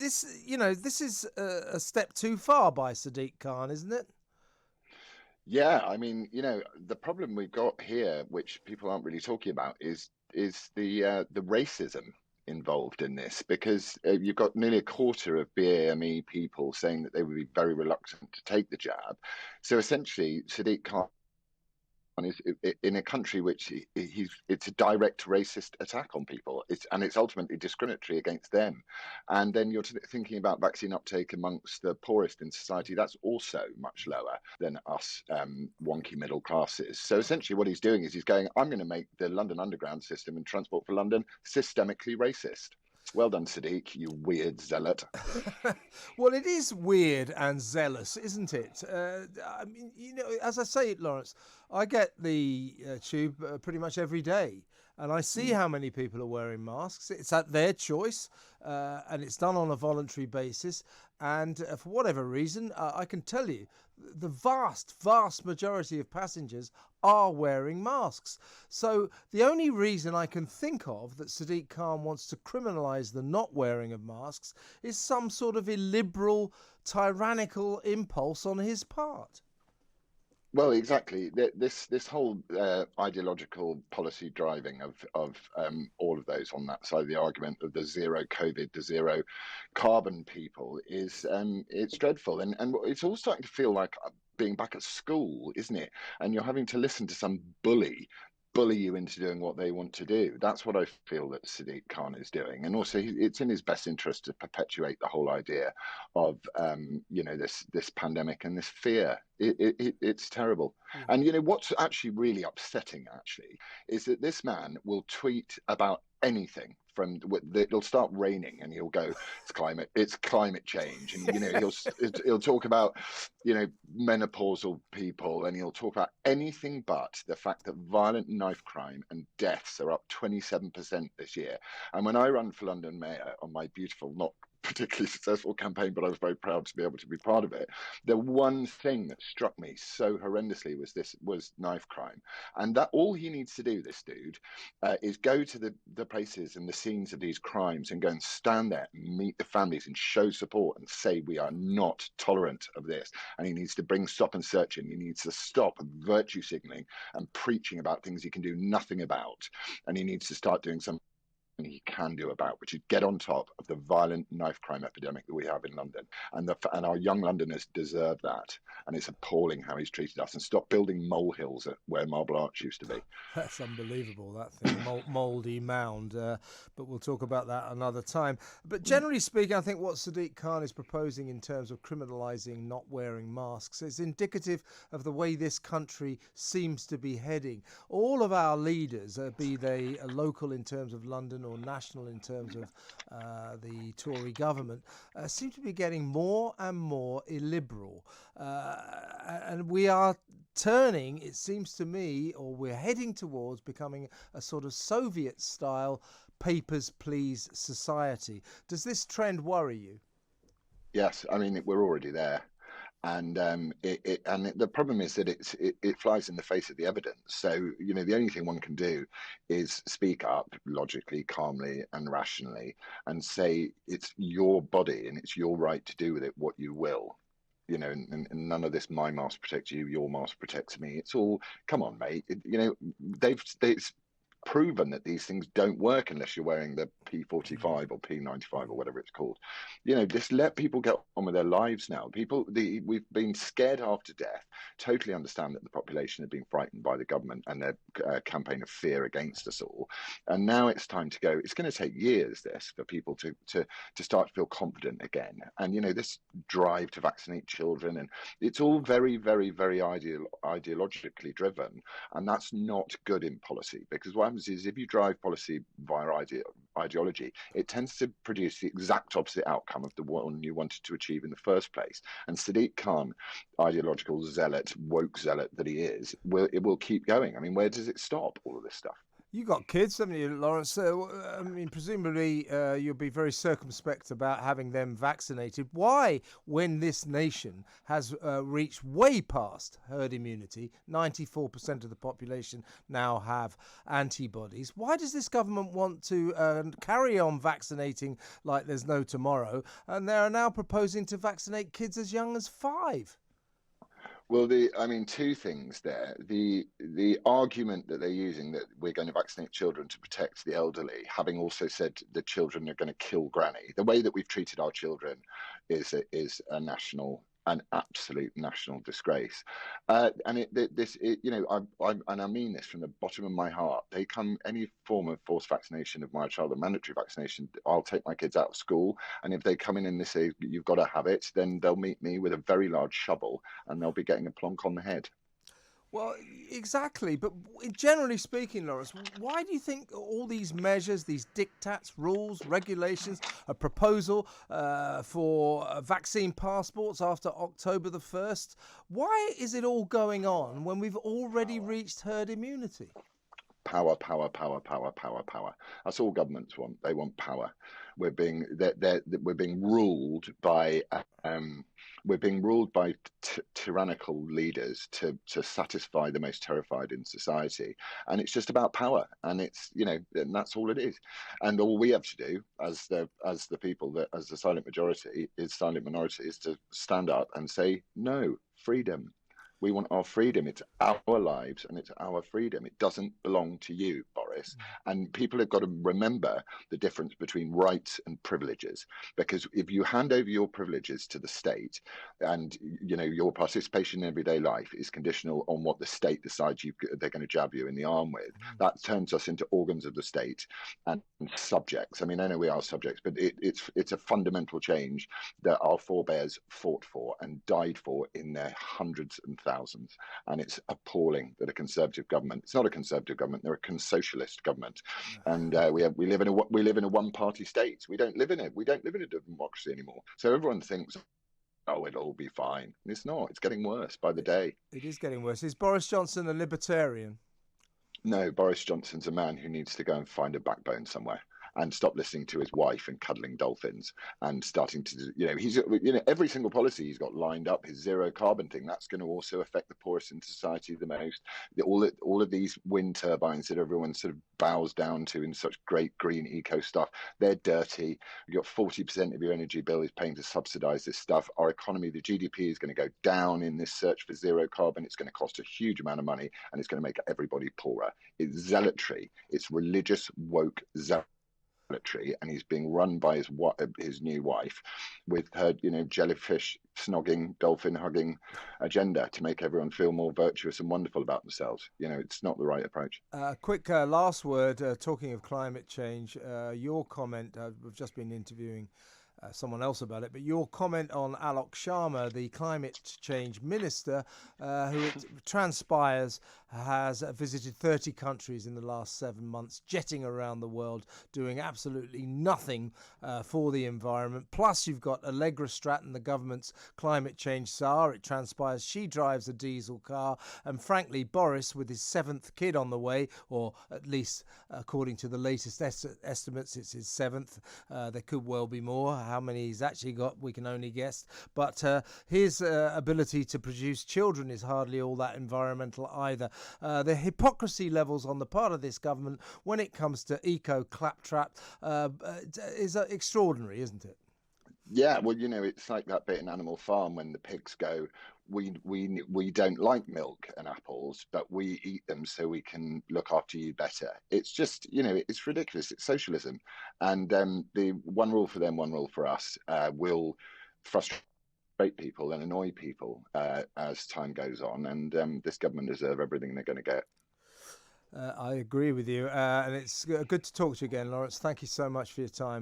this is a step too far by Sadiq Khan, isn't it? Yeah, I mean, the problem we've got here, which people aren't really talking about, is the racism involved in this, because you've got nearly a quarter of BAME people saying that they would be very reluctant to take the jab. So essentially, Sadiq Khan is in a country which it's a direct racist attack on people. It's ultimately discriminatory against them. And then you're thinking about vaccine uptake amongst the poorest in society. That's also much lower than us wonky middle classes. So essentially, what he's doing is he's going, I'm going to make the London Underground system and Transport for London systemically racist. Well done, Sadiq, you weird zealot. Well, it is weird and zealous, isn't it? I mean, as I say, Lawrence, I get the tube pretty much every day, and I see how many people are wearing masks. It's at their choice, and it's done on a voluntary basis. And for whatever reason, I can tell you, the vast majority of passengers are wearing masks. So the only reason I can think of that Sadiq Khan wants to criminalise the not wearing of masks is some sort of illiberal, tyrannical impulse on his part. Well, exactly. This whole ideological policy driving of all of those on that side of the argument of the zero COVID, the zero carbon people is it's dreadful, and it's all starting to feel like being back at school, isn't it? And you're having to listen to some bully you into doing what they want to do. That's what I feel that Sadiq Khan is doing, and also it's in his best interest to perpetuate the whole idea of this pandemic and this fear. It's terrible. Yeah. And what's actually really upsetting, actually, is that this man will tweet about anything. It'll start raining and he'll go, it's climate change, and he'll talk about menopausal people, and he'll talk about anything but the fact that violent knife crime and deaths are up 27% this year. And when I run for London Mayor on my beautiful, not particularly successful campaign, but I was very proud to be able to be part of it. The one thing that struck me so horrendously was knife crime, and that all he needs to do, this dude, is go to the places and the scenes of these crimes and go and stand there, and meet the families, and show support and say we are not tolerant of this. And he needs to bring stop and searching. He needs to stop virtue signaling and preaching about things he can do nothing about, and he needs to start doing some he can do about, which is get on top of the violent knife crime epidemic that we have in London. And our young Londoners deserve that. And it's appalling how he's treated us. And stop building molehills at where Marble Arch used to be. That's unbelievable, that thing, mouldy mound. But we'll talk about that another time. But generally speaking, I think what Sadiq Khan is proposing in terms of criminalising not wearing masks is indicative of the way this country seems to be heading. All of our leaders, be they local in terms of London or national in terms of the Tory government, seem to be getting more and more illiberal. And we are turning, it seems to me, or we're heading towards becoming a sort of Soviet-style papers, please society. Does this trend worry you? Yes, I mean we're already there. And the problem is that it flies in the face of the evidence. So the only thing one can do is speak up logically, calmly, and rationally, and say it's your body and it's your right to do with it what you will. And none of this. My mask protects you. Your mask protects me. It's all. Come on, mate. They've proven that these things don't work unless you're wearing the P45 or P95 or whatever it's called. Just let people get on with their lives now. We've been scared half to death. Totally understand that the population have been frightened by the government and their campaign of fear against us all. And now it's time to go. It's going to take years, this, for people to start to feel confident again. And this drive to vaccinate children, and it's all very, very, very ideologically driven, and that's not good in policy, because what happens is if you drive policy via ideology, it tends to produce the exact opposite outcome of the one you wanted to achieve in the first place. And Sadiq Khan, ideological zealot, woke zealot that he is, it will keep going. I mean, where does it stop, all of this stuff? You got kids, haven't you, Lawrence? I mean, presumably you'll be very circumspect about having them vaccinated. Why, when this nation has reached way past herd immunity, 94% of the population now have antibodies, why does this government want to carry on vaccinating like there's no tomorrow? And they are now proposing to vaccinate kids as young as 5. Well, I mean, two things there. The argument that they're using that we're going to vaccinate children to protect the elderly, having also said that children are going to kill granny. The way that we've treated our children is an absolute national disgrace. And I mean this from the bottom of my heart. Any form of forced vaccination of my child, a mandatory vaccination, I'll take my kids out of school. And if they come in and they say, you've got to have it, then they'll meet me with a very large shovel and they'll be getting a plonk on the head. Well, exactly. But generally speaking, Lawrence, why do you think all these measures, these diktats, rules, regulations, a proposal for vaccine passports after October the 1st, why is it all going on when we've already reached herd immunity? Power, power, power, power, power, power. That's all governments want. They want power. We're being ruled by tyrannical leaders to satisfy the most terrified in society, and it's just about power. And and that's all it is. And all we have to do as the people that as the silent minority is to stand up and say no. Freedom. We want our freedom. It's our lives and it's our freedom. It doesn't belong to you, Boris. And people have got to remember the difference between rights and privileges. Because if you hand over your privileges to the state and, your participation in everyday life is conditional on what the state decides they're going to jab you in the arm with, that turns us into organs of the state and subjects. I mean, I know we are subjects, but it's a fundamental change that our forebears fought for and died for in their hundreds and thousands. And it's appalling that a conservative government, it's not a conservative government, they're a socialist government. And we live in a one-party state. We don't live in a democracy anymore. So everyone thinks, oh, it'll all be fine. It's not. It's getting worse by the day. It is getting worse. Is Boris Johnson a libertarian? No, Boris Johnson's a man who needs to go and find a backbone somewhere and stop listening to his wife and cuddling dolphins and starting to, every single policy he's got lined up, his zero carbon thing, that's going to also affect the poorest in society the most. All of these wind turbines that everyone sort of bows down to in such great green eco stuff, they're dirty. You've got 40% of your energy bill is paying to subsidize this stuff. Our economy, the GDP is going to go down in this search for zero carbon. It's going to cost a huge amount of money and it's going to make everybody poorer. It's zealotry. It's religious woke zealotry. And he's being run by his new wife with her, jellyfish snogging, dolphin hugging agenda to make everyone feel more virtuous and wonderful about themselves. It's not the right approach. Quick last word, talking of climate change, your comment, we've just been interviewing someone else about it, but your comment on Alok Sharma, the climate change minister, who it transpires has visited 30 countries in the last 7 months, jetting around the world, doing absolutely nothing for the environment. Plus, you've got Allegra Stratton, the government's climate change czar. It transpires she drives a diesel car. And frankly, Boris, with his 7th kid on the way, or at least according to the latest estimates, it's his 7th. There could well be more. How many he's actually got, we can only guess. But his ability to produce children is hardly all that environmental either. The hypocrisy levels on the part of this government when it comes to eco-claptrap is extraordinary, isn't it? Yeah, well, it's like that bit in Animal Farm when the pigs go, we don't like milk and apples, but we eat them so we can look after you better. It's just, it's ridiculous. It's socialism. And the one rule for them, one rule for us will frustrate people and annoy people as time goes on. And this government deserve everything they're going to get. I agree with you. And it's good to talk to you again, Lawrence. Thank you so much for your time.